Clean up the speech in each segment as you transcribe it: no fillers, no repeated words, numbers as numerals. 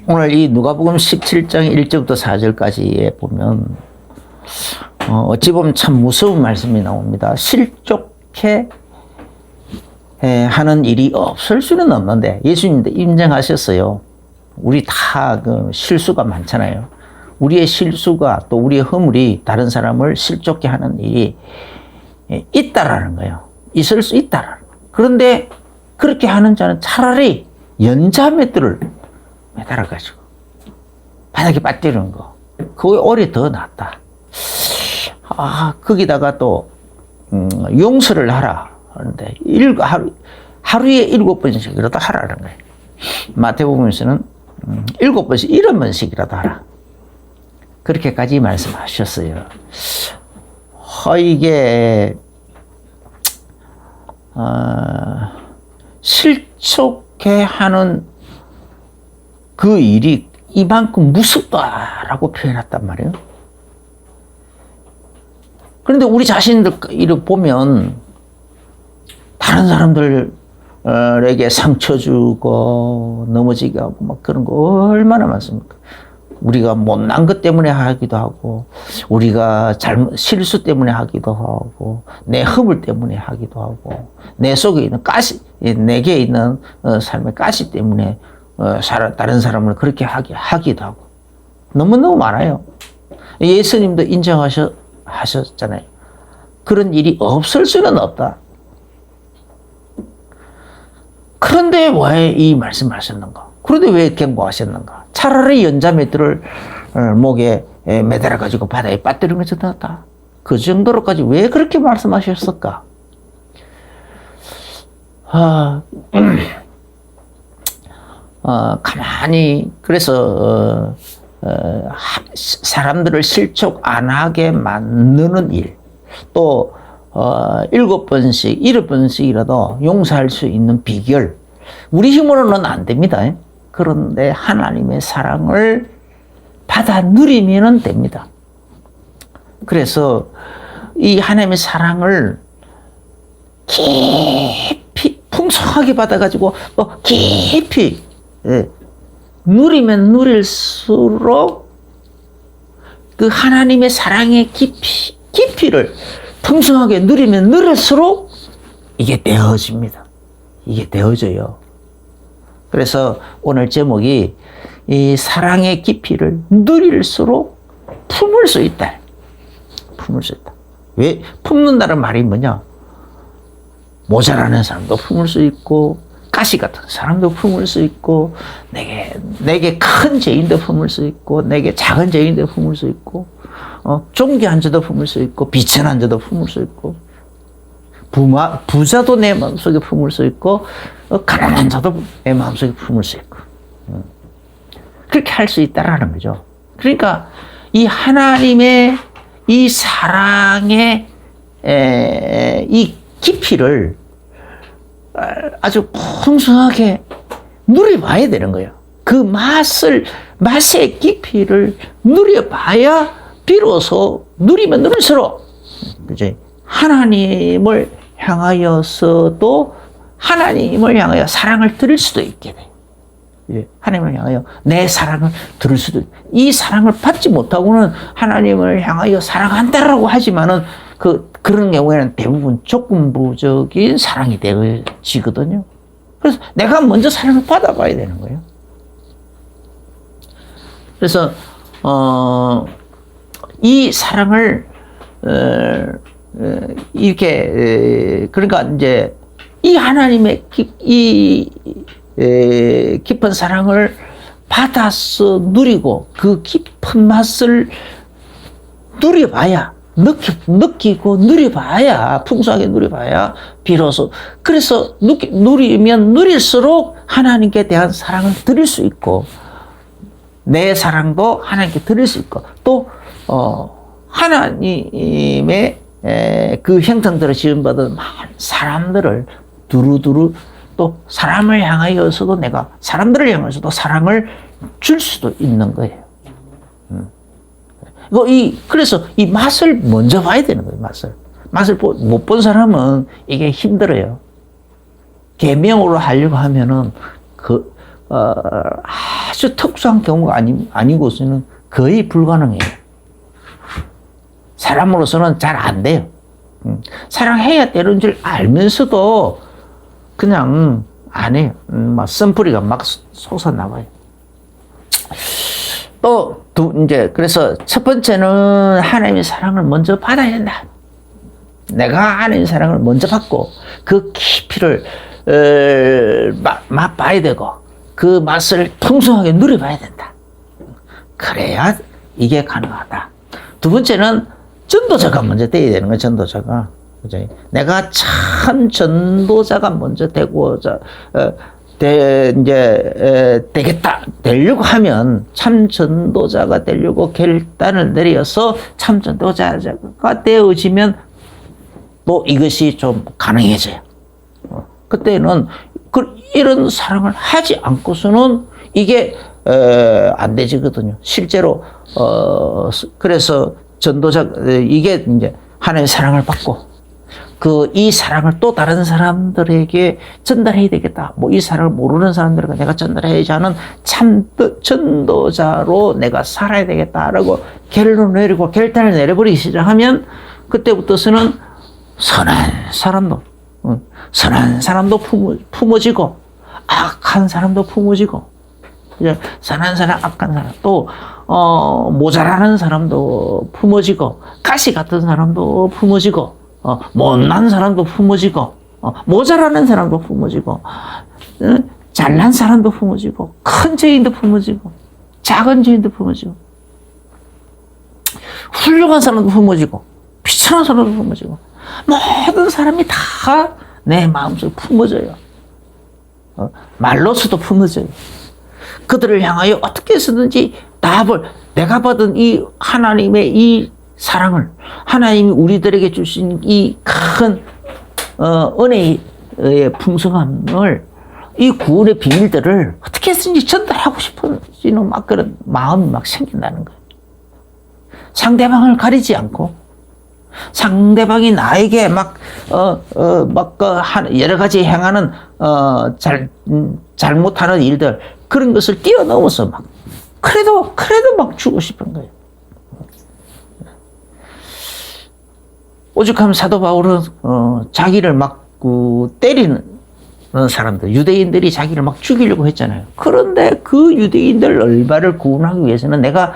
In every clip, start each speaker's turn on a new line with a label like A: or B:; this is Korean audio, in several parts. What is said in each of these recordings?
A: 오늘 이 누가복음 17장 1절부터 4절까지에 보면 어찌 보면 참 무서운 말씀이 나옵니다. 실족해 하는 일이 없을 수는 없는데 예수님도 인정하셨어요. 우리 다 그 실수가 많잖아요. 우리의 실수가 또 우리의 허물이 다른 사람을 실족해 하는 일이 있다라는 거예요. 있을 수 있다라는 거예요. 그런데 그렇게 하는 자는 차라리 연자맷들을 매달아가지고 바닥에 빠뜨리는 거, 그거 오히려 더 낫다. 거기다가 또 용서를 하라 하는데 하루에 7번씩이라도 하라는 거예요. 마태복음에서는 7번씩 70번씩이라도 하라, 그렇게까지 말씀하셨어요. 이게 실족해 하는 그 일이 이만큼 무섭다라고 표현했단 말이에요. 그런데 우리 자신들을 보면 다른 사람들에게 상처 주고 넘어지게 하고 막 그런 거 얼마나 많습니까? 우리가 못난 것 때문에 하기도 하고, 우리가 실수 때문에 하기도 하고, 내 허물 때문에 하기도 하고, 내 속에 있는 가시, 내게 있는 삶의 가시 때문에 다른 사람을 그렇게 하기도 하고, 너무너무 많아요. 예수님도 인정하셨잖아요. 그런 일이 없을 수는 없다. 그런데 왜 이 말씀을 하셨는가? 그런데 왜 경고하셨는가? 차라리 연자맷들을 목에 매달아가지고 바다에 빠뜨리는 것이 낫다. 그 정도로까지 왜 그렇게 말씀하셨을까? 가만히, 그래서, 사람들을 실족 안 하게 만드는 일, 또, 7번씩, 7번씩이라도 용서할 수 있는 비결, 우리 힘으로는 안 됩니다. 그런데 하나님의 사랑을 받아 누리면 됩니다. 그래서 이 하나님의 사랑을 깊이, 풍성하게 받아가지고, 깊이, 누리면 누릴수록 그 하나님의 사랑의 깊이를 풍성하게 누리면 누릴수록 이게 되어집니다. 이게 되어져요. 그래서 오늘 제목이 이 사랑의 깊이를 누릴수록 품을 수 있다. 품을 수 있다. 왜 품는다는 말이 뭐냐? 모자라는 사람도 품을 수 있고, 가시 같은 사람도 품을 수 있고, 내게 큰 죄인도 품을 수 있고, 내게 작은 죄인도 품을 수 있고, 존귀한 자도 품을 수 있고, 비천한 자도 품을 수 있고, 부자도 내 마음속에 품을 수 있고, 가난한 자도 내 마음속에 품을 수 있고, 그렇게 할 수 있다라는 거죠. 그러니까 이 하나님의 이 사랑의 이 깊이를 아주 풍성하게 누려봐야 되는 거예요. 그 맛의 깊이를 누려봐야 비로소 누리면 누릴수록, 그죠? 하나님을 향하여서도 하나님을 향하여 사랑을 드릴 수도 있게 돼요. 하나님을 향하여 내 사랑을 들을 수도, 이 사랑을 받지 못하고는 하나님을 향하여 사랑한다라고 하지만은 그런 경우에는 대부분 조건부적인 사랑이 되어지거든요. 그래서 내가 먼저 사랑을 받아봐야 되는 거예요. 그래서 이 사랑을 이렇게 그러니까 이제 이 하나님의 깊은 사랑을 받아서 누리고 그 깊은 맛을 누려봐야, 느끼고 누려봐야, 풍성하게 누려봐야 비로소, 그래서 누리면 누릴수록 하나님께 대한 사랑을 드릴 수 있고, 내 사랑도 하나님께 드릴 수 있고, 또 하나님의 그 형상대로 지음받은 많은 사람들을 두루두루, 또 사람을 향하여서도 내가 사람들을 향해서도 사랑을 줄 수도 있는 거예요. 그래서 이 맛을 먼저 봐야 되는 거예요. 맛을 못 본 사람은 이게 힘들어요. 계명으로 하려고 하면은 아주 특수한 경우가 아니고서는 거의 불가능해요. 사람으로서는 잘 안 돼요. 사랑해야 되는 줄 알면서도 그냥 안 해요. 막 쓴뿌리가 막 솟아나와요. 또, 그래서 첫 번째는 하나님의 사랑을 먼저 받아야 된다. 내가 하나님의 사랑을 먼저 받고 그 깊이를 맛봐야 되고 그 맛을 풍성하게 누려봐야 된다. 그래야 이게 가능하다. 두 번째는 전도자가 먼저 돼야 되는 거예요. 전도자가. 그죠? 내가 참 전도자가 먼저 되고자 되려고 하면 참 전도자가 되려고 결단을 내려서 참 전도자가 되어지면 또 이것이 좀 가능해져요. 그때는 이런 사랑을 하지 않고서는 이게 안 되지거든요. 실제로 그래서 전도자 이게 이제 하나님의 사랑을 받고 이 사랑을 또 다른 사람들에게 전달해야 되겠다. 뭐 이 사랑을 모르는 사람들에게 내가 전달해야지 하는 참 전도자로 내가 살아야 되겠다라고 결론을 내리고 결단을 내려버리기 시작하면 그때부터서는 선한 사람도 품어지고 악한 사람도 품어지고 선한 사람, 악한 사람 또 모자라는 사람도 품어지고 가시 같은 사람도 품어지고 못난 사람도 품어지고 모자라는 사람도 품어지고 잘난 사람도 품어지고 큰 죄인도 품어지고 작은 죄인도 품어지고 훌륭한 사람도 품어지고 비천한 사람도 품어지고 모든 사람이 다 내 마음속에 품어져요. 말로서도 품어져요. 그들을 향하여 어떻게 해서든지 답을 내가 받은 이 하나님의 이 사랑을 하나님이 우리들에게 주신 이 큰 은혜의 풍성함을 이 구원의 비밀들을 어떻게 해서든지 전달하고 싶어지는 막 그런 마음이 막 생긴다는 거예요. 상대방을 가리지 않고 상대방이 나에게 여러 가지 행하는 잘못하는 일들 그런 것을 뛰어넘어서 막 그래도 막 주고 싶은 거예요. 오죽하면 사도 바울은 자기를 막 때리는 사람들, 유대인들이 자기를 막 죽이려고 했잖아요. 그런데 그 유대인들 얼마를 구원하기 위해서는 내가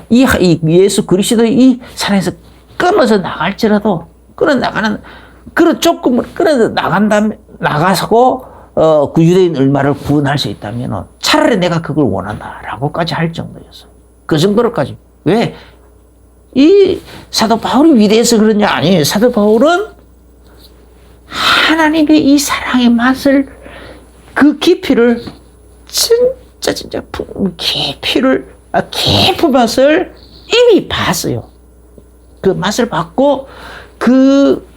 A: 이 예수 그리스도의 이 산에서 끊어서 나갈지라도 조금을 끊어서 나가서 그 유대인 얼마를 구원할 수 있다면 차라리 내가 그걸 원한다라고까지 할 정도였어요. 그 정도로까지. 왜? 이 사도 바울이 위대해서 그런지 아니에요. 사도 바울은 하나님의 이 사랑의 맛을 그 깊이를 진짜 깊은 맛을 이미 봤어요. 그 맛을 받고 그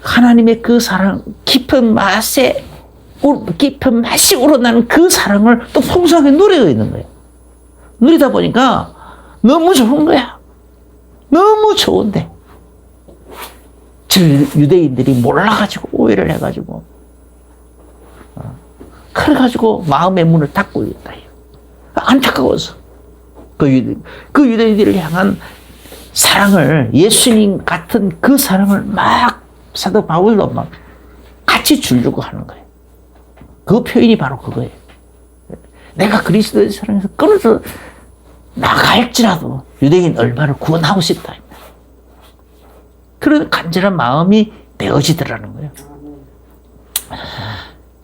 A: 하나님의 그 사랑 깊은 맛이 우러나는 그 사랑을 또 풍성하게 누리고 있는 거예요. 누리다 보니까 너무 좋은 거야. 너무 좋은데 유대인들이 몰라가지고 오해를 해가지고 그래가지고 마음의 문을 닫고 있다. 안타까워서 그 유대인들을 향한 사랑을 예수님 같은 그 사랑을 막 사도 바울도 막 같이 주려고 하는 거예요. 그 표현이 바로 그거예요. 내가 그리스도의 사랑에서 끊어져 나갈지라도 유대인 얼마를 구원하고 싶다. 그런 간절한 마음이 되어지더라는 거예요.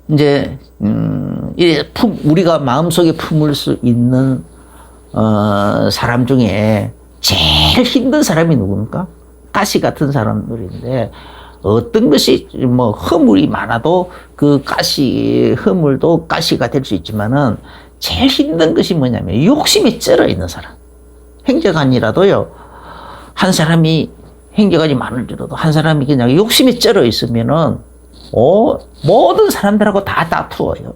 A: 이제 우리가 마음속에 품을 수 있는 사람 중에 제일 힘든 사람이 누굽니까? 가시 같은 사람들인데 어떤 것이 뭐 허물이 많아도 그 허물도 가시가 될 수 있지만은 제일 힘든 것이 뭐냐면 욕심에 쩔어 있는 사람. 행정관이라도요, 한 사람이 행정관이 많을지라도 한 사람이 그냥 욕심에 쩔어 있으면은 모든 사람들하고 다 다투어요.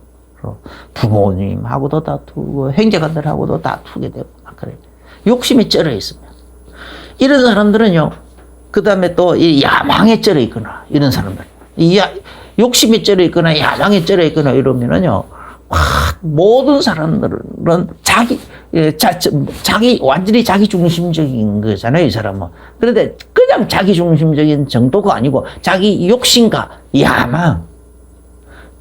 A: 부모님하고도 다투고 행정관들하고도 다투게 되고 막 그래요. 욕심에 쩔어 있으면 이런 사람들은요. 그 다음에 또 이 야망에 쩔어 있거나 이런 사람들 욕심에 쩔어 있거나 야망에 쩔어 있거나 이러면은요, 모든 사람들은 자기 완전히 자기 중심적인 거잖아요, 이 사람은. 그런데 그냥 자기 중심적인 정도가 아니고 자기 욕심과 야망,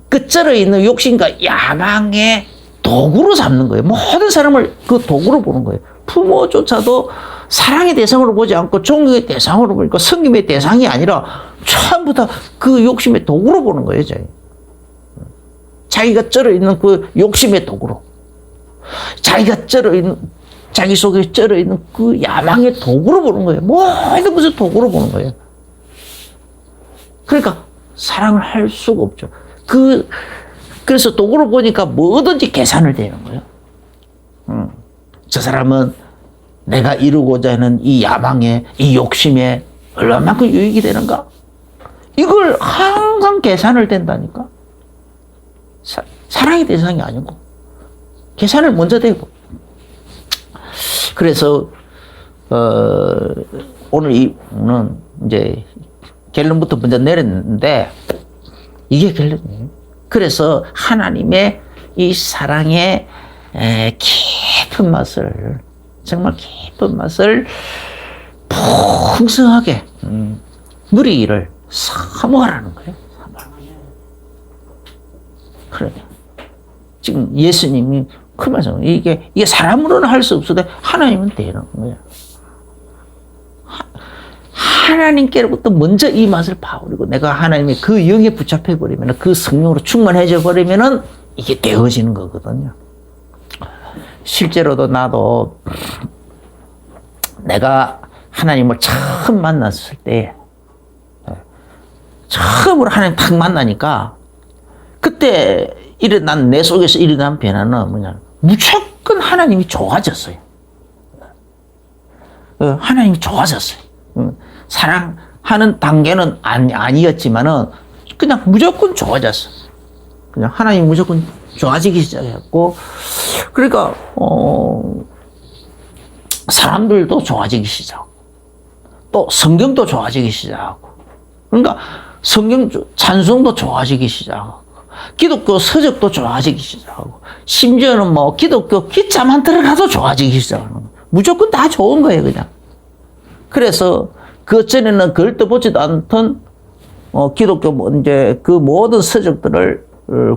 A: 그 쩔어 있는 욕심과 야망의 도구로 삼는 거예요. 모든 사람을 그 도구로 보는 거예요. 부모조차도 사랑의 대상으로 보지 않고 존경의 대상으로 보니까 섬김의 대상이 아니라 전부 다 그 욕심의 도구로 보는 거예요, 자기가 쩔어 있는 그 욕심의 도구로. 자기가 쩔어 있는, 자기 속에 쩔어 있는 그 야망의 도구로 보는 거예요. 모든 것을 도구로 보는 거예요. 그러니까 사랑을 할 수가 없죠. 그래서 도구로 보니까 뭐든지 계산을 되는 거예요. 저 사람은 내가 이루고자 하는 이 야망에, 이 욕심에 얼마만큼 유익이 되는가? 이걸 항상 계산을 된다니까. 사랑의 대상이 아니고 계산을 먼저 대고. 그래서 오늘 이는 이제 결론부터 먼저 내렸는데 이게 결론이에요. 그래서 하나님의 이 사랑의 깊은 맛을, 정말 깊은 맛을 풍성하게 누리기를 사모하라는 거예요. 그래. 지금 예수님이 그 말씀, 이게 사람으로는 할 수 없어도 하나님은 되는 거예요. 하나님께로부터 먼저 이 맛을 봐버리고 내가 하나님의 그 영에 붙잡혀버리면, 그 성령으로 충만해져 버리면은 이게 되어지는 거거든요. 실제로도 나도 내가 하나님을 처음 만났을 때, 처음으로 하나님 탁 만나니까 그때 내 속에서 일어난 변화는 뭐냐, 무조건 하나님이 좋아졌어요. 하나님이 좋아졌어요. 사랑하는 단계는 아니었지만은 그냥 무조건 좋아졌어. 그냥 하나님이 무조건 좋아지기 시작했고, 그러니까 사람들도 좋아지기 시작하고, 또 성경도 좋아지기 시작하고, 그러니까 성경 찬송도 좋아지기 시작하고, 기독교 서적도 좋아지기 시작하고, 심지어는 뭐 기독교 기자만 들어가도 좋아지기 시작하는 거예요. 무조건 다 좋은 거예요, 그냥. 그래서 그 전에는 걸떠보지도 않던 기독교 이제 그 모든 서적들을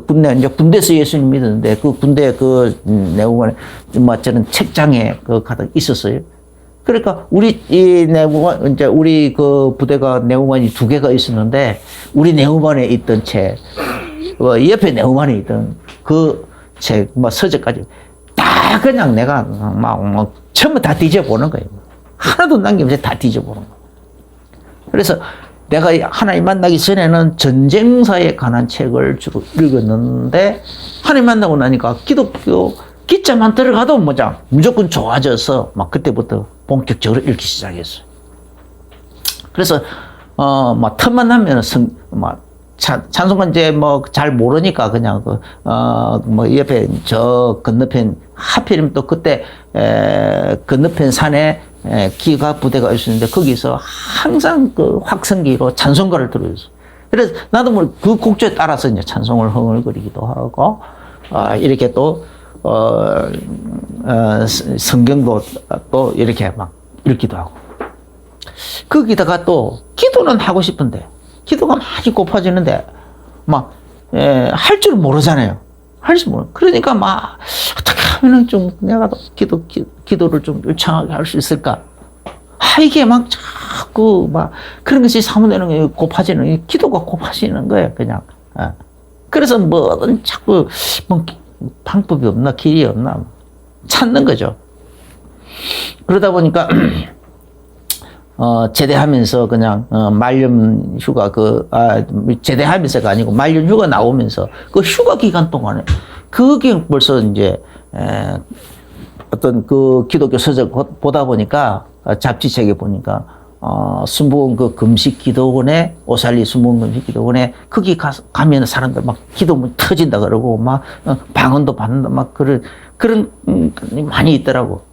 A: 군대에서 예수님 믿었는데 그 군대 그 내후관에 저는 책장에 그 가득 있었어요. 그러니까 우리 이 내후관, 이제 우리 그 부대가 내후관이 2개가 있었는데 우리 내후관에 있던 책, 옆에 내후관에 있던 그 책, 서적까지 다 그냥 내가 막 전부 다 뒤져보는 거예요. 하나도 남김없이 다 뒤져보는 거예요. 그래서 내가 하나님 만나기 전에는 전쟁사에 관한 책을 주로 읽었는데 하나님 만나고 나니까 기독교 기자만 들어가도 무조건 좋아져서 막 그때부터 본격적으로 읽기 시작했어요. 그래서 막 틈만 나면 찬송가 이제 뭐 잘 모르니까 그냥 뭐 옆에 저 건너편, 하필이면 또 그때 건너편 산에 기가 부대가 있었는데 거기서 항상 그 확성기로 찬송가를 들어줬어요. 그래서 나도 뭐 그 곡조에 따라서 이제 찬송을 흥얼거리기도 하고, 이렇게 또 성경도 또 이렇게 막 읽기도 하고. 거기다가 또 기도는 하고 싶은데 기도가 많이 고파지는데 막 할 줄 모르잖아요. 할 줄 모르. 그러니까 막 어떻게 하면은 좀 내가 기도를 좀 유창하게 할 수 있을까? 이게 막 자꾸 막 그런 것이 사무되는 게 고파지는, 기도가 고파지는 거예요, 그냥. 그래서 뭐든 자꾸 뭐 방법이 없나, 길이 없나 찾는 거죠. 그러다 보니까 제대하면서 그냥 말년 휴가 제대하면서가 아니고 말년 휴가 나오면서 그 휴가 기간 동안에 그게 벌써 이제 어떤 그 기독교 서적 보다 보니까 잡지책에 보니까 순복음 그 금식 기도원에, 오살리 순복음 금식 기도원에 거기 가면 사람들 막 기도문 터진다 그러고 막 방언도 받는다 막 그런 많이 있더라고.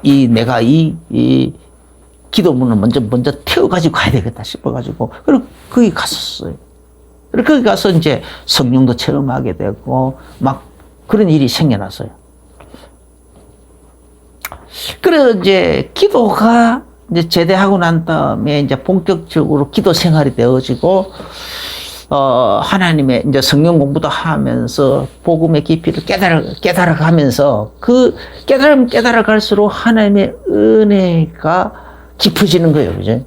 A: 내가 이 기도문을 먼저 태워가지고 가야 되겠다 싶어가지고, 그리고 거기 갔었어요. 거기 가서 이제 성령도 체험하게 되고 막 그런 일이 생겨났어요. 그래서 이제 기도가 이제 제대하고 난 다음에 이제 본격적으로 기도 생활이 되어지고, 하나님의 이제 성령 공부도 하면서 복음의 깊이를 깨달아가면서 그 깨달아갈수록 하나님의 은혜가 깊어지는 거예요. 그죠?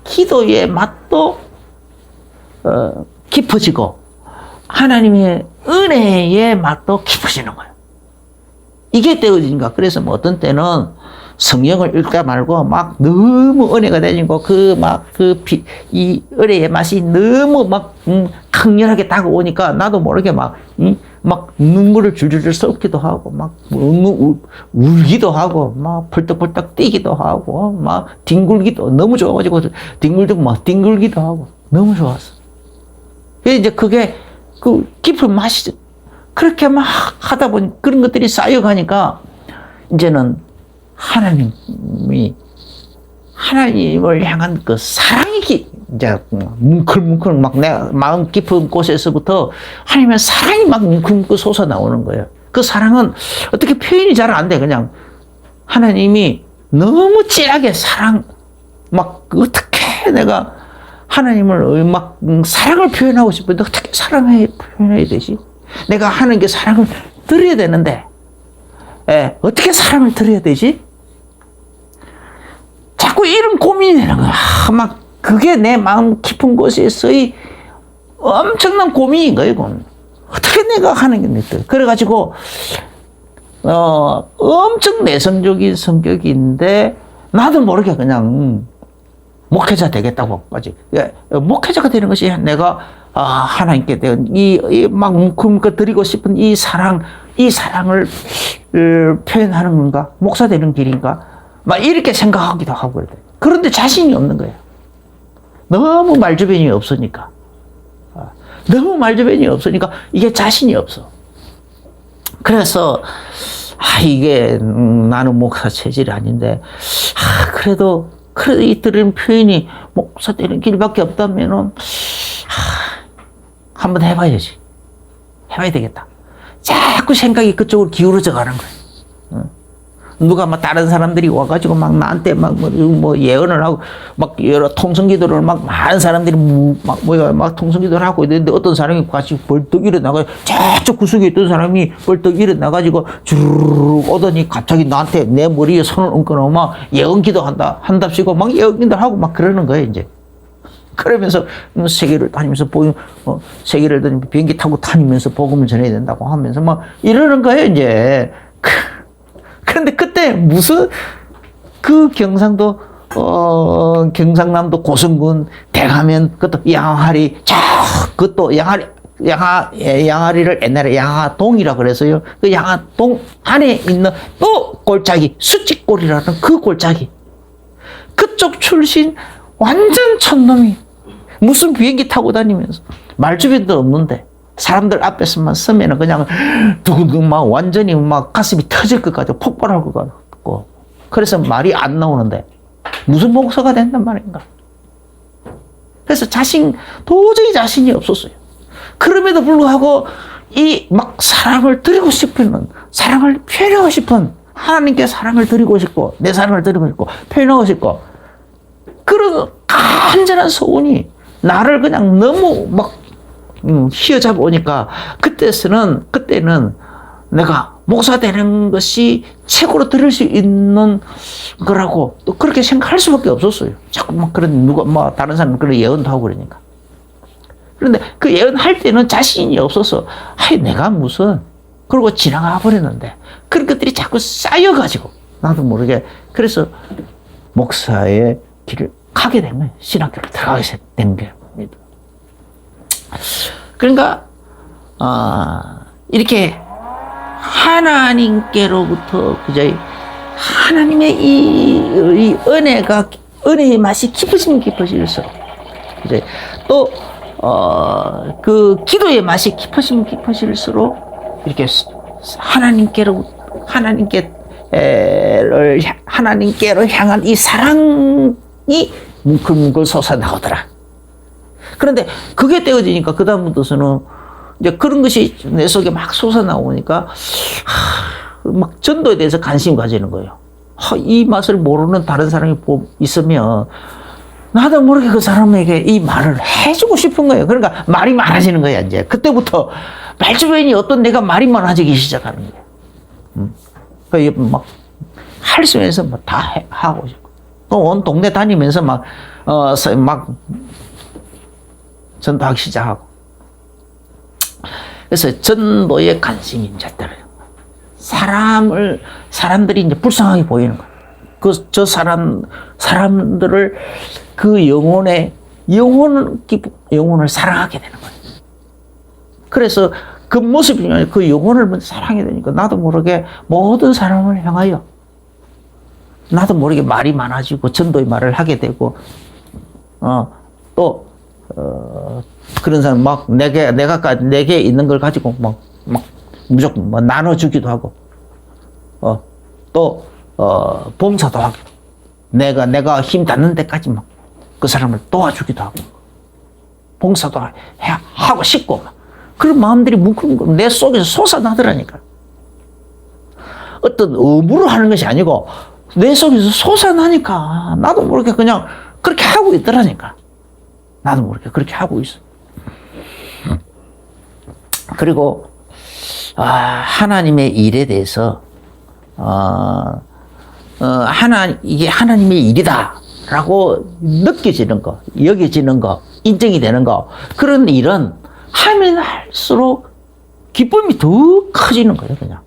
A: 기도의 맛도 깊어지고 하나님의 은혜의 맛도 깊어지는 거예요. 이게 되어지니까. 그래서 뭐 어떤 때는 성경을 읽다 말고 막 너무 은혜가 되니까 이 은혜의 맛이 너무 막 강렬하게 다가오니까 나도 모르게 막 눈물을 줄줄줄 쏟기도 하고 막 울기도 하고 막 벌떡벌떡 뛰기도 하고 막 뒹굴기도 너무 좋아가지고 뒹굴기도 하고 너무 좋았어. 이제 그게 그 깊은 맛이죠. 그렇게 막 하다 보니 그런 것들이 쌓여가니까 이제는 하나님을 향한 그 사랑이 이제 뭉클뭉클 막 내 마음 깊은 곳에서부터 하나님의 사랑이 막 뭉클뭉클 솟아 나오는 거예요. 그 사랑은 어떻게 표현이 잘 안 돼. 그냥 하나님이 너무 진하게 막 어떻게 내가 하나님을 막 사랑을 표현하고 싶은데 어떻게 표현해야 되지? 내가 하나님께 사랑을 드려야 되는데, 어떻게 사랑을 드려야 되지? 자꾸 이런 고민이 되는 거야. 막 그게 내 마음 깊은 곳에서의 엄청난 고민인 거예요. 이건. 어떻게 내가 하는 게 있다. 그래가지고 엄청 내성적인 성격인데 나도 모르게 그냥 목회자 되겠다고까지. 목회자가 되는 것이 내가 하나님께 대한 막 뭉클뭉클 드리고 싶은 이 사랑을 표현하는 건가? 목사 되는 길인가? 막 이렇게 생각하기도 하고 그래. 그런데 자신이 없는 거예요. 너무 말주변이 없으니까. 이게 자신이 없어. 그래서 이게 나는 목사 체질이 아닌데 그래도 이 들은 표현이 목사 되는 길밖에 없다면은 한번 해봐야지. 해봐야 되겠다. 자꾸 생각이 그쪽으로 기울어져 가는 거예요. 누가 막 다른 사람들이 와가지고 막 나한테 뭐 예언을 하고 막 여러 통성기도를 막 많은 사람들이 막 통성기도를 하고 있는데 어떤 사람이 같이 벌떡 일어나가지고 저쪽 구석에 있던 사람이 벌떡 일어나가지고 주르륵 오더니 갑자기 나한테 내 머리에 손을 얹고 막 예언기도 한답시고 막 예언기도 하고 막 그러는 거예요, 이제. 그러면서 세계를 다니면서 세계를 다니면서 비행기 타고 다니면서 복음을 전해야 된다고 하면서 막 이러는 거예요, 이제. 그런데 그때 무슨 그 경상남도 고성군 대가면 그것도 양아리 그것도 양아리를 옛날에 양아동이라고 그래서요. 그 양아동 안에 있는 또 골짜기 수직골이라는 그 골짜기 그쪽 출신 완전 촌놈이 무슨 비행기 타고 다니면서 말주변도 없는데 사람들 앞에서만 서면은 그냥 두근두근 막 완전히 막 가슴이 터질 것 같고 폭발할 것 같고 그래서 말이 안 나오는데 무슨 목사가 된단 말인가. 그래서 도저히 자신이 없었어요. 그럼에도 불구하고 이 막 사랑을 드리고 싶은 사랑을 표현하고 싶은 하나님께 사랑을 드리고 싶고 내 사랑을 드리고 싶고 표현하고 싶고 그런 간절한 소원이 나를 그냥 너무 막 휘어잡아 오니까 그때는 내가 목사 되는 것이 최고로 들을 수 있는 거라고 또 그렇게 생각할 수밖에 없었어요. 자꾸 막 다른 사람 그런 예언도 하고 그러니까. 그런데 그 예언할 때는 자신이 없어서 내가 무슨 그러고 지나가 버렸는데 그런 것들이 자꾸 쌓여가지고 나도 모르게 그래서 목사의 길을 가게 된 거예요. 신학교를 들어가게 된 거예요. 그러니까 이렇게 하나님께로부터 그저 하나님의 이 은혜의 맛이 깊어질수록 이제 또 그 기도의 맛이 깊어질수록 이렇게 하나님께로 향한 이 사랑이 뭉클뭉클 솟아나오더라. 그런데 그게 떼어지니까 그다음부터서는 이제 그런 것이 내 속에 막 솟아나오니까 막 전도에 대해서 관심 가지는 거예요. 이 맛을 모르는 다른 사람이 있으면 나도 모르게 그 사람에게 이 말을 해주고 싶은 거예요. 그러니까 말이 많아지는 거야, 이제. 그때부터 말주변이 어떤 내가 말이 많아지기 시작하는 거예요. 그러니까 막 할 수 있어서 뭐 다 하고 싶고. 또 온 동네 다니면서 막 전도하기 시작하고. 그래서 전도에 관심이 이제 들어요. 사람들이 이제 불쌍하게 보이는 거예요. 사람들을 그 영혼을 사랑하게 되는 거예요. 그래서 그 모습이 그 영혼을 먼저 사랑하게 되니까 나도 모르게 모든 사람을 향하여 나도 모르게 말이 많아지고 전도의 말을 하게 되고, 그런 사람 내게 있는 걸 가지고 막 무조건 나눠주기도 하고, 봉사도 하고, 내가 힘 닿는 데까지 막 그 사람을 도와주기도 하고, 봉사도 하고 싶고, 막. 그런 마음들이 뭉클뭉클 내 속에서 솟아나더라니까. 어떤 의무로 하는 것이 아니고, 내 속에서 솟아나니까, 나도 모르게 그냥 그렇게 하고 있더라니까. 나도 모르게 그렇게 하고 있어. 그리고, 하나님의 일에 대해서, 이게 하나님의 일이다라고 느껴지는 거, 여겨지는 거, 인정이 되는 거, 그런 일은 하면 할수록 기쁨이 더 커지는 거예요, 그냥.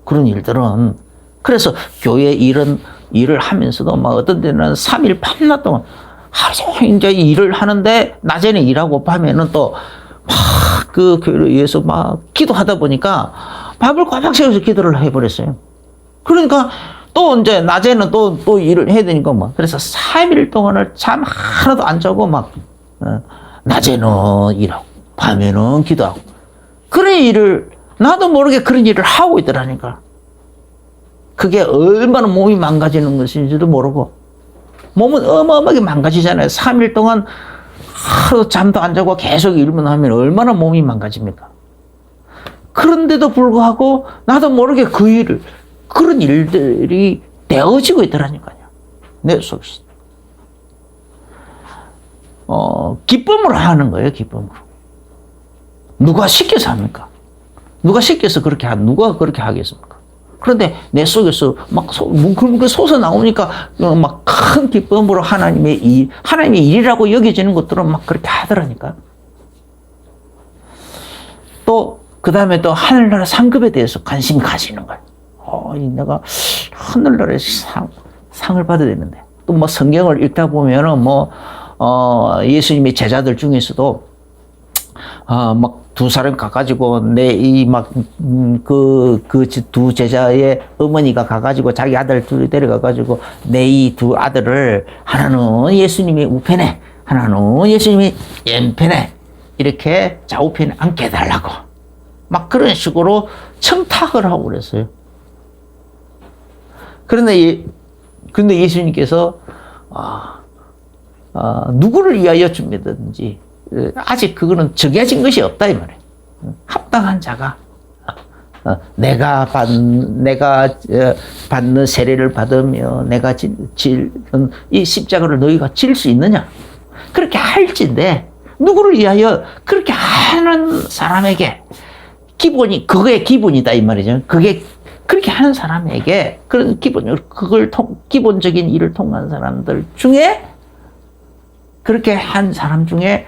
A: 그런 일들은. 그래서 교회 일을 하면서도 막 어떤 데는 3일 밤낮 동안 하루 종일 이제 일을 하는데 낮에는 일하고 밤에는 또 막 그 교회를 위해서 막 기도하다 보니까 밥을 꼬박 세워서 기도를 해버렸어요. 그러니까 또 이제 낮에는 또 일을 해야 되니까 막. 그래서 3일 동안을 잠 하나도 안 자고 막, 낮에는 일하고, 밤에는 기도하고. 그런 일을, 나도 모르게 그런 일을 하고 있더라니까. 그게 얼마나 몸이 망가지는 것인지도 모르고. 몸은 어마어마하게 망가지잖아요. 3일 동안 하루 잠도 안 자고 계속 일만 하면 얼마나 몸이 망가집니까? 그런데도 불구하고 나도 모르게 그런 일들이 되어지고 있더라니까요. 내 속에서. 기쁨으로 하는 거예요, 기쁨으로. 누가 시켜서 합니까? 누가 시켜서 누가 그렇게 하겠습니까? 그런데 내 속에서 막 뭉클뭉클 솟아나오니까 막 큰 기쁨으로 하나님의 일이라고 여겨지는 것들은 막 그렇게 하더라니까. 또, 그 다음에 또 하늘나라 상급에 대해서 관심이 가지는 거예요. 내가 하늘나라에서 상을 받아야 되는데. 또 뭐 성경을 읽다 보면은 예수님의 제자들 중에서도, 막 두 사람 가가지고 그 두 제자의 어머니가 가가지고 자기 아들 둘이 데려가가지고 내 이 두 아들을 하나는 예수님의 우편에 하나는 예수님의 왼편에 이렇게 좌우편에 앉게 해달라고 막 그런 식으로 청탁을 하고 그랬어요. 그런데 예수님께서 누구를 위하여 줍니다든지 아직 그거는 정해진 것이 없다 이 말이에요. 합당한 자가 내가 받는 세례를 받으며 내가 지는 이 십자가를 너희가 질 수 있느냐? 그렇게 할진데 누구를 위하여 그렇게 하는 사람에게 그거의 기본이다 이 말이죠. 그게 그렇게 하는 사람에게 그런 기본적인 일을 통한 사람들 중에 그렇게 한 사람 중에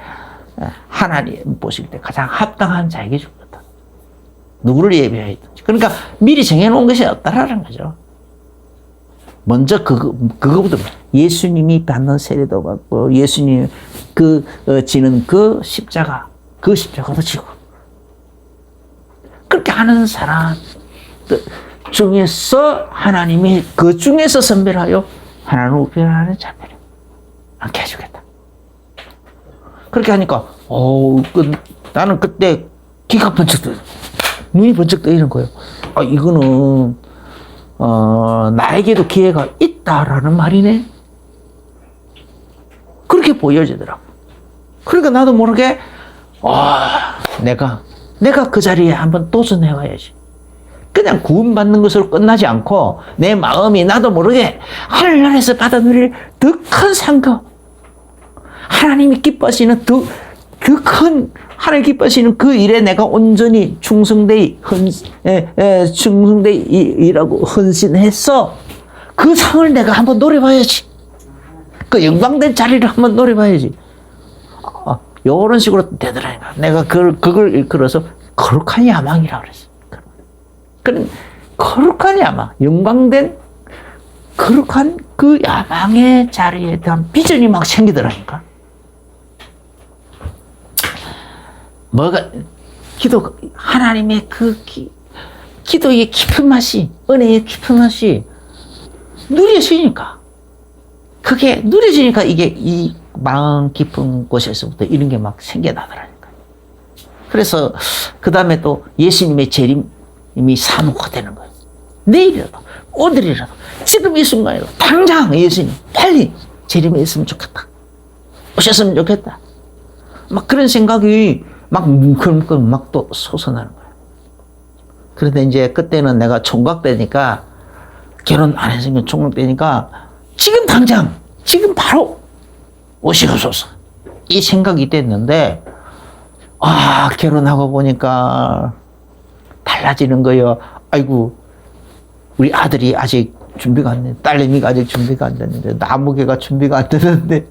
A: 하나님 보실 때 가장 합당한 자에게 주었다. 누구를 예비하였든지. 그러니까 미리 정해놓은 것이 없다라는 거죠. 먼저 그거부터 예수님이 받는 세례도 받고 예수님 지는 그 십자가도 지고 그렇게 하는 사람 중에서 하나님이 그 중에서 선별하여 하나는 우편하는 자매를 앉게 해주겠다. 그렇게 하니까 나는 그때 귀가 번쩍 떠 눈이 번쩍 떠이는 거예요. 이거는 나에게도 기회가 있다라는 말이네. 그렇게 보여지더라고. 그러니까 나도 모르게 내가 그 자리에 한번 도전해 와야지. 그냥 구원받는 것으로 끝나지 않고 내 마음이 나도 모르게 하늘나라에서 받아 누릴 더 큰 상급, 하나님이 기뻐하시는 더 큰 하나님 기뻐하시는 그 일에 내가 온전히 충성되이라고 헌신해서 그 상을 내가 한번 노려봐야지. 그 영광된 자리를 한번 노려봐야지. 요런 식으로 되더라니까. 내가 그걸 일컬어서 거룩한 야망이라고 그랬어. 그런 거룩한 야망, 영광된 거룩한 그 야망의 자리에 대한 비전이 막 생기더라니까. 하나님의 기도의 깊은 맛이, 은혜의 깊은 맛이 누려지니까. 그게 누려지니까 이게 이 마음 깊은 곳에서부터 이런 게 막 생겨나더라니까. 그래서 그 다음에 또 예수님의 재림이 사모가 되는 거예요. 내일이라도, 오늘이라도, 지금 이 순간이라도, 당장 예수님 빨리 재림에 있으면 좋겠다. 오셨으면 좋겠다. 막 그런 생각이 막 뭉클뭉클 막 또 솟아나는 거예요. 그런데 이제 그때는 내가 총각 되니까, 결혼 안 했으니까 총각 되니까, 지금 당장, 지금 바로 오시옵소서. 이 생각이 됐는데, 결혼하고 보니까 달라지는 거예요. 아이고, 우리 아들이 아직 준비가 안 됐는데, 딸내미가 아직 준비가 안 됐는데, 나무개가 준비가 안 됐는데,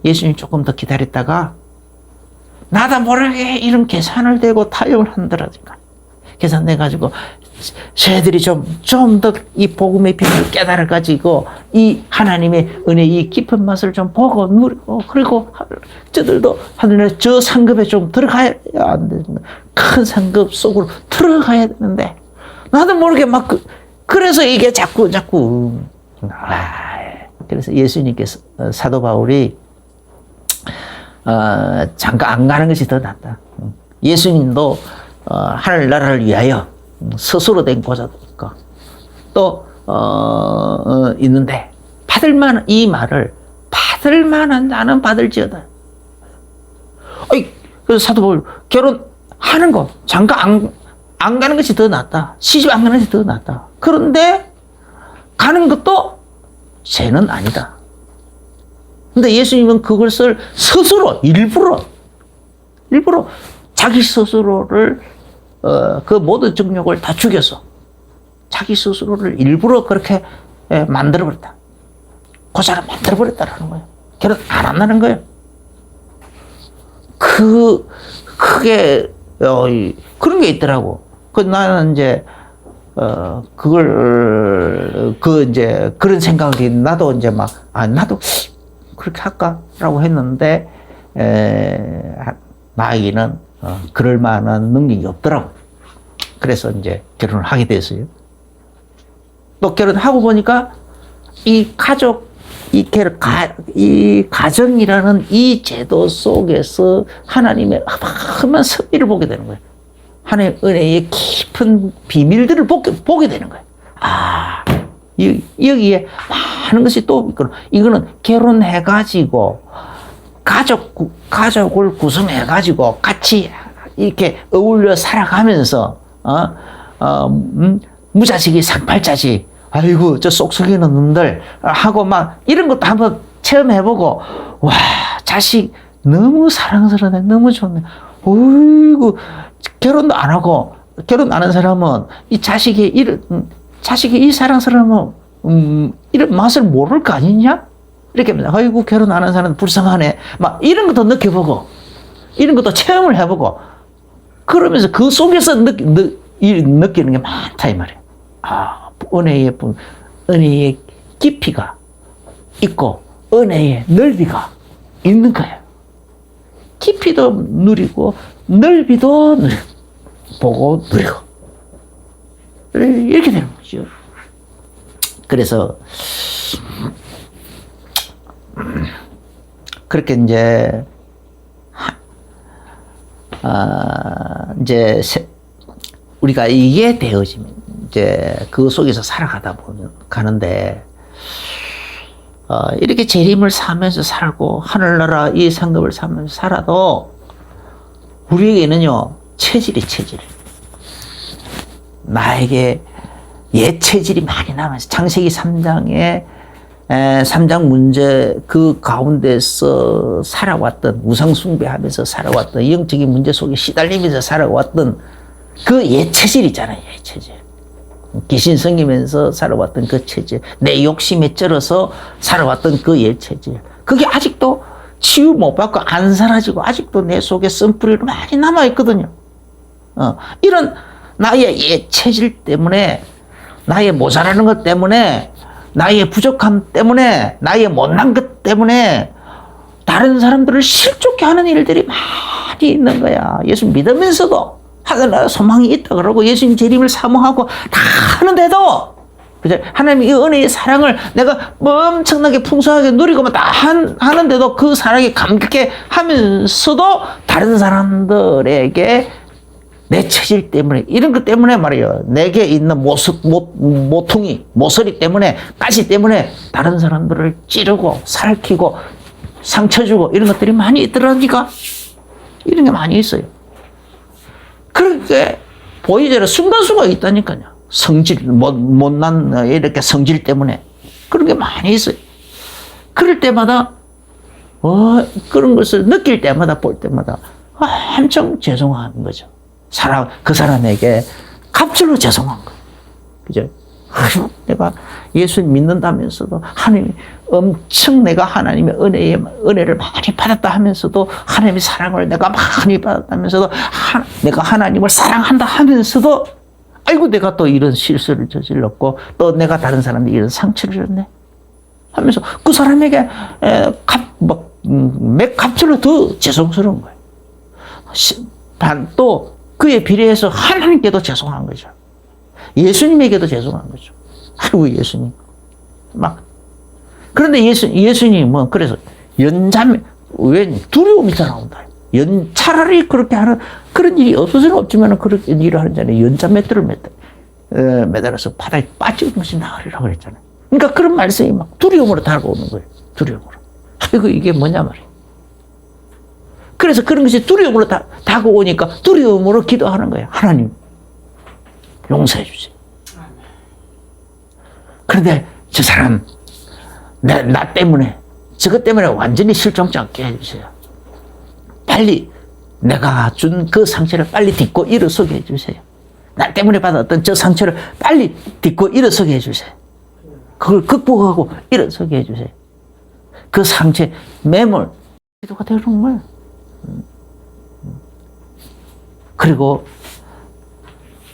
A: 예수님 조금 더 기다렸다가, 나도 모르게 이런 계산을 대고 타협을 한다라니까. 계산돼가지고, 새들이 좀 더 이 복음의 비밀을 깨달아가지고, 이 하나님의 은혜, 이 깊은 맛을 좀 보고 누리고, 그리고 저들도 하늘에 저 상급에 좀 들어가야 안 되는데, 큰 상급 속으로 들어가야 되는데, 나도 모르게 막, 그래서 이게 자꾸, 그래서 예수님께서, 사도 바울이, 잠깐 안 가는 것이 더 낫다. 예수님도, 하늘나라를 위하여 스스로 된 고자도 있고, 또, 있는데, 이 말을, 받을 만한 자는 받을지어다. 그래서 사도 바울, 결혼하는 거, 잠깐 안 가는 것이 더 낫다. 시집 안 가는 것이 더 낫다. 그런데, 가는 것도 죄는 아니다. 근데 예수님은 그것을 스스로, 일부러 자기 스스로를, 그 모든 정욕을 다 죽여서 자기 스스로를 일부러 그렇게 만들어버렸다. 고사를 만들어버렸다라는 거예요. 결혼 안 한다는 거예요. 그게, 그런 게 있더라고. 나는 이제, 그런 생각이 나도 이제 나도 그렇게 할까라고 했는데, 나에게는 그럴 만한 능력이 없더라고. 그래서 이제 결혼을 하게 됐어요. 또 결혼하고 보니까 이 가정이라는 이 제도 속에서 하나님의 어마어마한 섭리를 보게 되는 거예요. 하나님의 은혜의 깊은 비밀들을 보게 되는 거예요. 여기에 많은 것이 또 있거든. 이거는 결혼해가지고 가족을 구성해가지고 같이 이렇게 어울려 살아가면서, 무자식이 상팔자지. 아이고, 저 쏙쏙이는 놈들. 하고 이런 것도 한번 체험해보고, 와, 자식 너무 사랑스러네. 너무 좋네. 어이구, 결혼도 안 하고, 결혼 안 한 사람은 이 자식이 이 사랑스러우면, 이런 맛을 모를 거 아니냐? 이렇게 합니다. 아이고, 결혼 안 한 사람은 불쌍하네. 이런 것도 느껴보고, 이런 것도 체험을 해보고, 그러면서 그 속에서 느끼는 게 많다, 이 말이에요. 은혜의 깊이가 있고, 은혜의 넓이가 있는 거예요. 깊이도 누리고, 넓이도 보고 누리고. 이렇게 되는 거죠. 그래서, 그렇게 이제 우리가 이게 되어지면 이제 그 속에서 살아가다 보면 가는데, 이렇게 재림을 사면서 살고 하늘나라 이 상급을 사면서 살아도 우리에게는요 체질이 체질. 나에게 옛 체질이 많이 남아있어. 창세기 3장에 3장 문제 그 가운데서 살아왔던 우상 숭배하면서 살아왔던 영적인 문제 속에 시달리면서 살아왔던 그 옛 체질 있잖아요. 옛 체질. 귀신 섬기면서 살아왔던 그 체질. 내 욕심에 쩔어서 살아왔던 그 옛 체질. 그게 아직도 치유 못 받고 안 사라지고 아직도 내 속에 쓴뿌리로 많이 남아있거든요. 이런 나의 옛 체질 때문에 나의 모자라는 것 때문에 나의 부족함 때문에 나의 못난 것 때문에 다른 사람들을 실족해 하는 일들이 많이 있는 거야. 예수 믿으면서도 하늘나라 소망이 있다 그러고 예수님 재림을 사모하고 다 하는데도 그죠? 하나님의 이 은혜의 사랑을 내가 엄청나게 풍성하게 누리고만 다 하는데도 그 사랑에 감격해 하면서도 다른 사람들에게 내 체질 때문에 이런 것 때문에 말이에요. 내게 있는 모퉁이, 모서리 때문에 가시 때문에 다른 사람들을 찌르고 살키고 상처 주고 이런 것들이 많이 있더라니까. 이런 게 많이 있어요. 그렇게 보이더라 순간순간 있다니까요. 성질, 못난 이렇게 성질 때문에 그런 게 많이 있어요. 그럴 때마다 그런 것을 느낄 때마다 볼 때마다 엄청 죄송한 거죠. 그 사람에게 갑절로 죄송한 거예요. 그죠? 내가 예수 믿는다면서도 하나님이 엄청 내가 하나님의 은혜를 많이 받았다 하면서도 하나님의 사랑을 내가 많이 받았다면서도 내가 하나님을 사랑한다 하면서도 아이고 내가 또 이런 실수를 저질렀고 또 내가 다른 사람에게 이런 상처를 줬네 하면서 그 사람에게 몇 갑절로 더 죄송스러운 거예요. 또 그에 비례해서 하나님께도 죄송한 거죠. 예수님에게도 죄송한 거죠. 아이고 예수님 그런데 예수님은 그래서 연자매 왜 두려움이 더 나온다. 차라리 그렇게 하는 그런 일이 없어서는 없지만 그런 일을 하잖아요. 연자맷돌을 매달아서 바다에 빠지는 것이 나으리라고 그랬잖아요. 그러니까 그런 말씀이 막 두려움으로 다가오는 거예요. 두려움으로. 아이고 이게 뭐냐 말이에요. 그래서 그런 것이 두려움으로 다가오니까 두려움으로 기도하는 거예요. 하나님 용서해 주세요. 그런데 저 사람 나 때문에 저것 때문에 완전히 실종치 않게 해주세요. 빨리 내가 준 그 상처를 빨리 딛고 일어서게 해주세요. 나 때문에 받았던 저 상처를 빨리 딛고 일어서게 해주세요. 그걸 극복하고 일어서게 해주세요. 그 상처의 매몰 기도가 되는 거예요. 그리고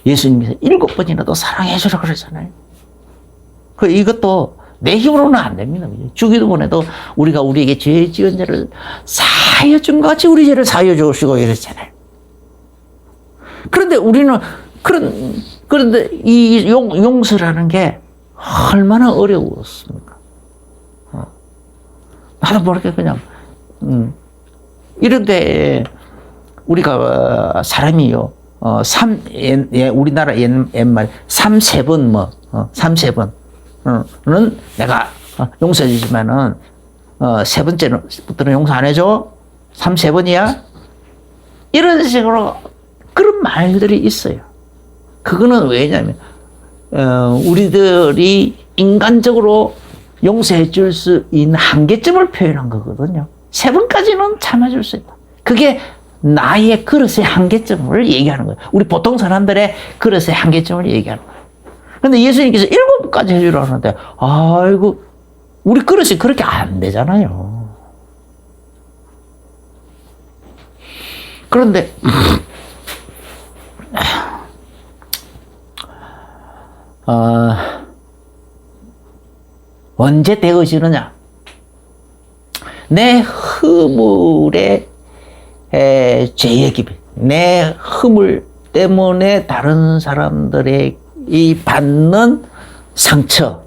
A: 예수님께서 7번이나도 사랑해 주라 그러잖아요. 이것도 내 힘으로는 안 됩니다. 주기도문에도 우리가 우리에게 죄 지은 죄를 사하여 준 것 같이 우리 죄를 사하여 주시고 이랬잖아요. 그런데 우리는 그런데 이 용서라는 게 얼마나 어려웠습니까? 나도 모르게 그냥 이런데 우리가 사람이요 우리나라 옛말 3세번 3세번은 내가 용서해 주지만은 세 번째부터는 용서 안 해줘? 3세번이야? 이런 식으로 그런 말들이 있어요. 그거는 왜냐면 우리들이 인간적으로 용서해 줄 수 있는 한계점을 표현한 거거든요. 3번까지는 참아줄 수 있다. 그게 나의 그릇의 한계점을 얘기하는 거예요. 우리 보통 사람들의 그릇의 한계점을 얘기하는 거예요. 근데 예수님께서 7번까지 해주라고 하는데, 아이고, 우리 그릇이 그렇게 안 되잖아요. 그런데, 언제 되어지느냐? 내 허물의 죄의 깊이, 내 허물 때문에 다른 사람들의 이 받는 상처,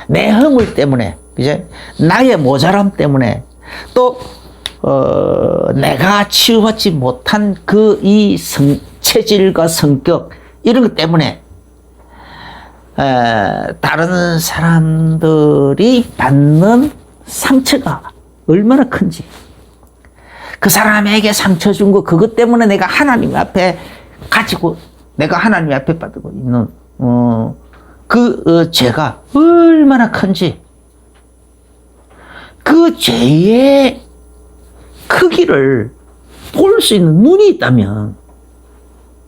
A: 내 허물 때문에, 이제 나의 모자람 때문에, 또 내가 치유받지 못한 그 이 체질과 성격 이런 것 때문에 다른 사람들이 받는 상처가 얼마나 큰지, 그 사람에게 상처 준 거, 그것 때문에 내가 하나님 앞에 가지고, 내가 하나님 앞에 받고 있는 그 죄가 얼마나 큰지, 그 죄의 크기를 볼 수 있는 눈이 있다면,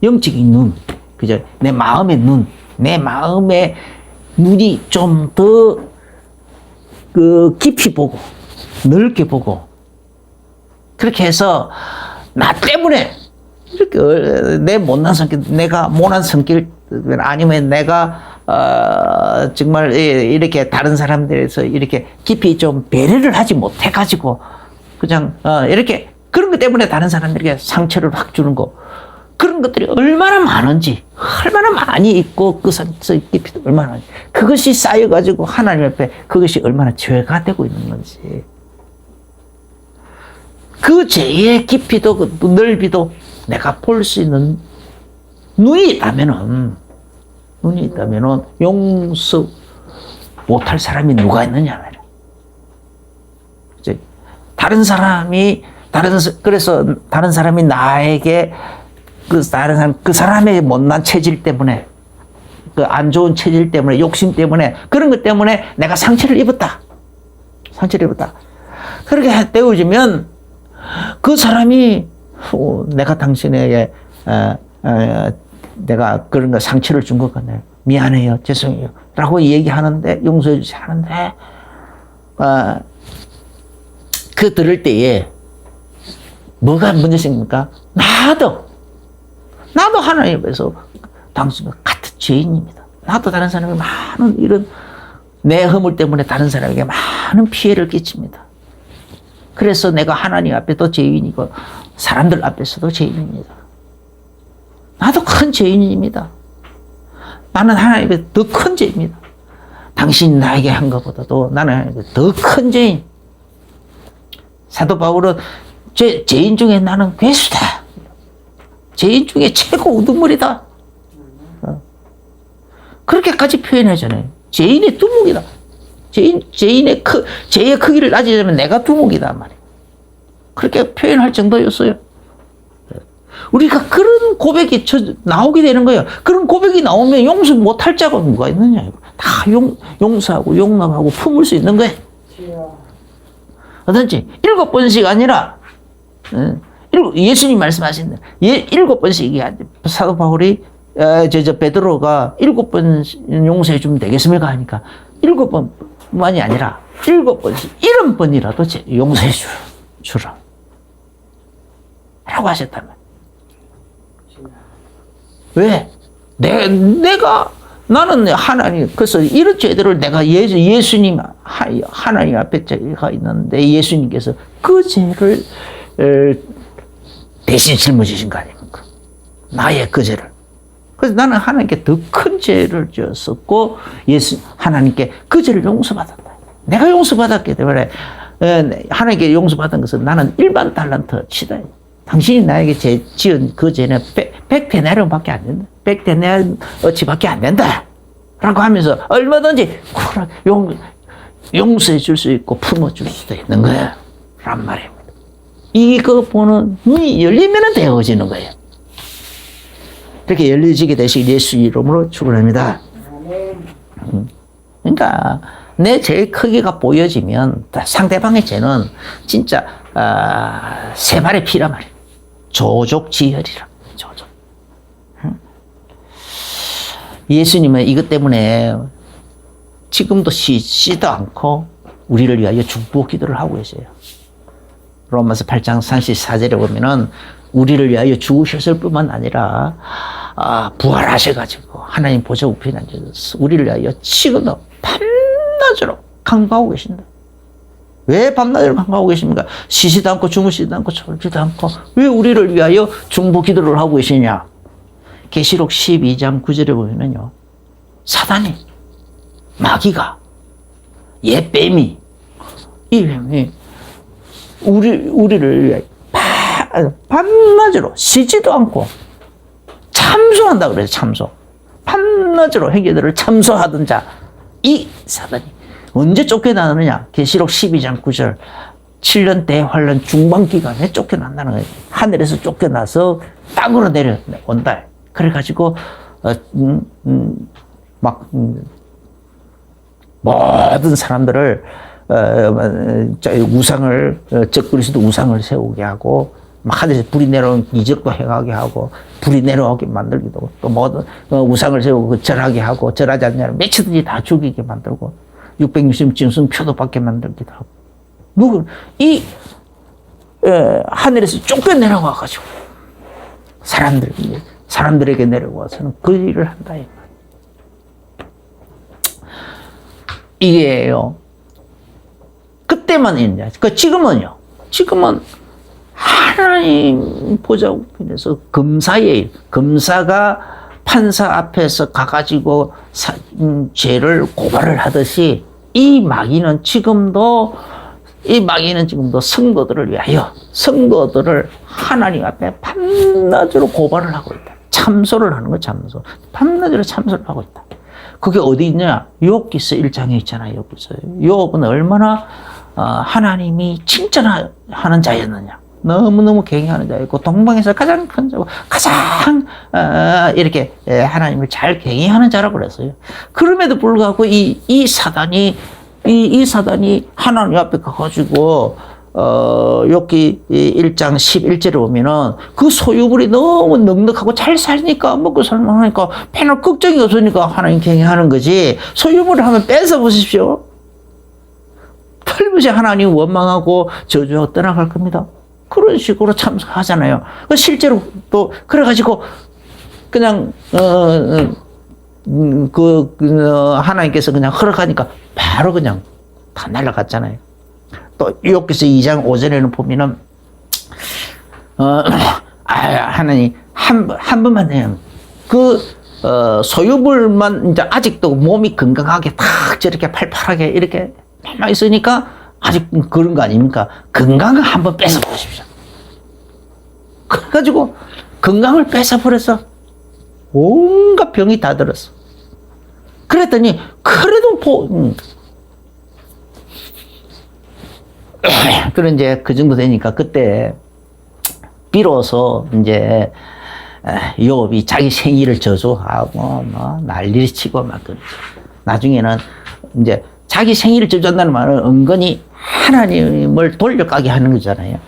A: 영적인 눈, 그죠? 내 마음의 눈, 내 마음의 눈이 좀 더 깊이 보고 넓게 보고, 그렇게 해서 나 때문에 이렇게 내 못난 성격, 내가 못난 성격, 아니면 내가 정말 이렇게 다른 사람들에서 이렇게 깊이 좀 배려를 하지 못해 가지고 그냥 이렇게 그런 것 때문에 다른 사람들에게 상처를 확 주는 거, 그런 것들이 얼마나 많은지, 얼마나 많이 있고, 그 상처 깊이도 얼마나 많은지, 그것이 쌓여가지고 하나님 앞에 그것이 얼마나 죄가 되고 있는 건지, 그 죄의 깊이도 그 넓이도 내가 볼 수 있는 눈이 있다면은 용서 못할 사람이 누가 있느냐 말이야. 이제 그래서 다른 사람이 나에게 그 사람의 못난 체질 때문에, 그 안 좋은 체질 때문에, 욕심 때문에, 그런 것 때문에 내가 상처를 입었다. 그렇게 되어지면 그 사람이 내가 당신에게 내가 그런 거 상처를 준 것 같네요. 미안해요. 죄송해요. 라고 얘기하는데, 용서해 주세요 하는데, 그 들을 때에 뭐가 먼저 생깁니까? 나도 하나님 앞에서 당신과 같은 죄인입니다. 나도 다른 사람이 많은 이런 내 허물 때문에 다른 사람에게 많은 피해를 끼칩니다. 그래서 내가 하나님 앞에도 죄인이고 사람들 앞에서도 죄인입니다. 나도 큰 죄인입니다. 나는 하나님 앞에 더 큰 죄입니다. 당신이 나에게 한 것보다도 나는 하나님 앞에 더 큰 죄인. 사도 바울은 죄인 중에 나는 괴수다. 죄인 중에 최고 우두머리다. 그렇게까지 표현하잖아요. 죄인의 두목이다. 죄의 크기를 따지자면 내가 두목이다 말이에요. 그렇게 표현할 정도였어요. 우리가 그런 고백이 나오게 되는 거예요. 그런 고백이 나오면 용서 못할 자가 누가 있느냐. 다 용서하고 용납하고 품을 수 있는 거예요. 어떤지 7번씩 아니라 예수님 말씀하신 7번씩 사도 바울이 베드로가 7번 용서해 주면 되겠습니까 하니까 7번만이 아니라 7번씩 70번이라도 용서해 주라 라고 하셨다면, 왜? 나는 하나님, 그래서 이런 죄들을 내가 예수님, 하나님 앞에 죄가 있는데 예수님께서 그 죄를 대신 짊어지신 거 아닙니까? 나의 그 죄를. 그래서 나는 하나님께 더 큰 죄를 지었었고, 하나님께 그 죄를 용서받았다. 내가 용서받았기 때문에, 하나님께 용서받은 것은 나는 1만 달란트 치다. 당신이 나에게 지은 그 죄는 100데나리온밖에 안 된다. 100데나리온어치밖에 안 된다. 라고 하면서 얼마든지 용서해 줄 수 있고 품어줄 수도 있는 거야. 란 말입니다. 이거 보는 눈이 열리면 되어지는 거예요. 이렇게 열려지게 되시길 예수 이름으로 축원합니다. 그러니까 내 죄의 크기가 보여지면 상대방의 죄는 진짜 세 발의 피란 말이에요. 조족지혈이라. 조족. 예수님은 이것 때문에 지금도 쉬지도 않고 우리를 위하여 중보 기도를 하고 계세요. 로마서 8장 34절에 보면은 우리를 위하여 죽으셨을 뿐만 아니라 부활하셔가지고 하나님 보좌 우편에 앉아서 우리를 위하여 지금도 밤낮으로 간구하고 계신다. 왜 밤낮으로 간구하고 계십니까? 쉬지도 않고 주무시지도 않고 졸지도 않고 왜 우리를 위하여 중보 기도를 하고 계시냐? 계시록 12장 9절에 보면은요, 사단이, 마귀가, 옛뱀이, 이 뱀이 우리를 위하여 밤낮으로 쉬지도 않고 참소한다 그래요. 참소. 밤낮으로 행위들을 참소하던 자, 이 사단이 언제 쫓겨나느냐? 계시록 12장 9절. 7년 대환란 중반기간에 쫓겨난다는 거예요. 하늘에서 쫓겨나서 땅으로 내려온다. 그래가지고 모든 사람들을 우상을 적그리스도 우상을 세우게 하고 막 하늘에서 불이 내려온 이적도 행하게 하고 불이 내려오게 만들기도 하고 또 모든 우상을 세우고 절하게 하고 절하지 않냐면 며칠든지 다 죽이게 만들고 660 표도 받게 만들기도 하고 이 하늘에서 쫓겨내려와 가지고 사람들에게 내려와서는 그 일을 한다. 이게요. 그때만 있냐. 지금은요. 지금은 하나님 보좌국에서 검사가 판사 앞에서 가가지고 죄를 고발을 하듯이 이 마귀는 지금도 성도들을 위하여 성도들을 하나님 앞에 밤낮으로 고발을 하고 있다. 참소를 하는 거 참소. 밤낮으로 참소를 하고 있다. 그게 어디 있냐? 욥기서 1장에 있잖아요. 욥기서. 욥은 얼마나 하나님이 칭찬하는 자였느냐. 너무너무 경외하는 자였고 동방에서 가장 큰 자고 가장 이렇게 하나님을 잘 경외하는 자라고 그랬어요. 그럼에도 불구하고 이 사단이 하나님 앞에 가가지고 욥기 1장 11절에 보면은 그 소유물이 너무 넉넉하고 잘 사니까 먹고 살만하니까 편할 걱정이 없으니까 하나님 경외하는 거지. 소유물을 한번 뺏어 보십시오. 틀림없이 하나님 원망하고 저주하고 떠나갈 겁니다. 그런 식으로 참석하잖아요. 실제로 또 그래가지고 그냥 하나님께서 그냥 허락하니까 바로 그냥 다 날아갔잖아요. 또 욥기서 2장 5절에는 보면은 하나님 한 번만 해요. 소유물만 이제 아직도 몸이 건강하게 탁 저렇게 팔팔하게 이렇게 남아 있으니까 아직 그런 거 아닙니까? 건강을 한번 뺏어 보십시오. 그래가지고 건강을 뺏어 버려서 온갖 병이 다 들었어. 그랬더니 그래도 그런 이제 그 정도 되니까 그때 비로소 이제 욥이 자기 생일을 저주하고 뭐 난리를 치고 막 그러죠. 나중에는 이제 자기 생일을 저주한다는 말은 은근히 하나님을 돌려가게 하는 거잖아요.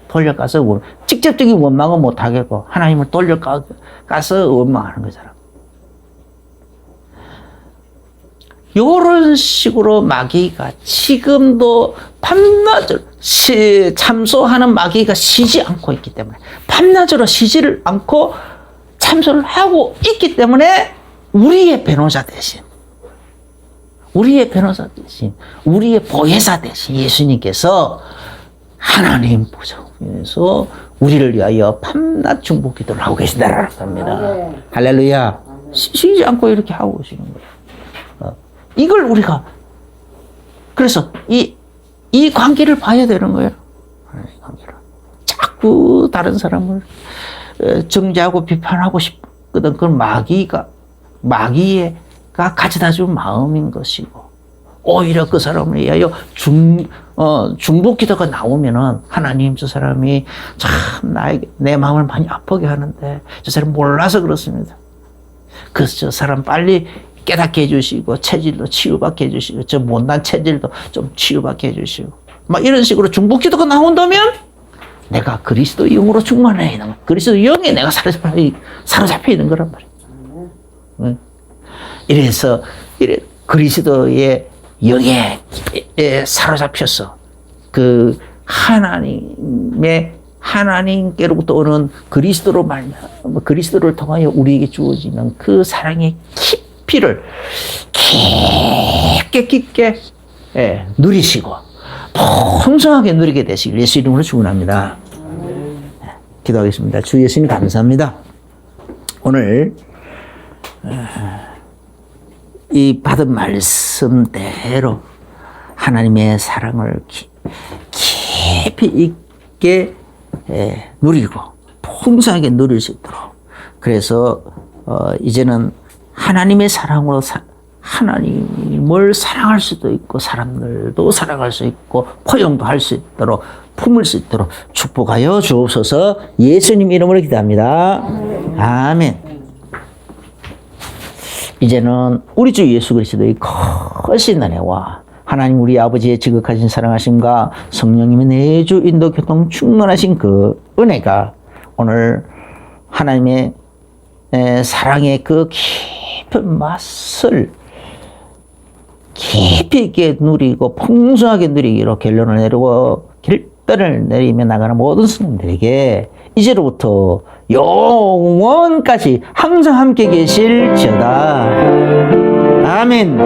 A: 돌려가서 직접적인 원망은 못 하겠고 하나님을 돌려가서 원망하는 거잖아. 이런 식으로 마귀가 지금도 밤낮으로 참소하는 마귀가 쉬지 않고 있기 때문에 밤낮으로 쉬지를 않고 참소를 하고 있기 때문에 우리의 변호사 대신 우리의 보혜사 대신 예수님께서 하나님 보좌에서 우리를 위하여 밤낮 중보 기도를 하고 계신다라는 겁니다. 할렐루야. 쉬지 않고 이렇게 하고 계시는 거예요. 이걸 우리가 그래서 이 관계를 봐야 되는 거예요. 이 관계를. 자꾸 다른 사람을 정죄하고 비판하고 싶거든. 그건 마귀가 가져다 준 마음인 것이고, 오히려 그 사람을 위하여 중보 기도가 나오면은 하나님 저 사람이 참 내 마음을 많이 아프게 하는데 저 사람 몰라서 그렇습니다. 그래서 저 사람 빨리 깨닫게 해주시고 체질도 치유받게 해주시고 저 못난 체질도 좀 치유받게 해주시고 막 이런 식으로 중보 기도가 나온다면 내가 그리스도 영으로 충만해 있는 거야. 그리스도 영에 내가 사로잡혀 있는 거란 말이야. 이래서 그리스도의 영에 사로잡혀서 그 하나님께로부터 오는 그리스도를 통하여 우리에게 주어지는 그 사랑의 깊이를 깊게 누리시고 풍성하게 누리게 되시길 예수 이름으로 축원합니다. 기도하겠습니다. 주 예수님 감사합니다. 오늘 이 받은 말씀대로 하나님의 사랑을 깊이 있게 누리고 풍성하게 누릴 수 있도록 그래서 이제는 하나님의 사랑으로 하나님을 사랑할 수도 있고 사람들도 사랑할 수 있고 포용도 할 수 있도록 품을 수 있도록 축복하여 주옵소서. 예수님 이름으로 기도합니다. 아멘. 이제는 우리 주 예수 그리스도의 크신 은혜와 하나님 우리 아버지의 지극하신 사랑하심과 성령님의 내주 인도 교통 충만하신 그 은혜가 오늘 하나님의 사랑의 그 깊은 맛을 깊이 있게 누리고 풍성하게 누리기로 결론을 내리고 결단을 내리며 나가는 모든 성도들에게 이제로부터 영원까지 항상 함께 계실지어다. 아멘.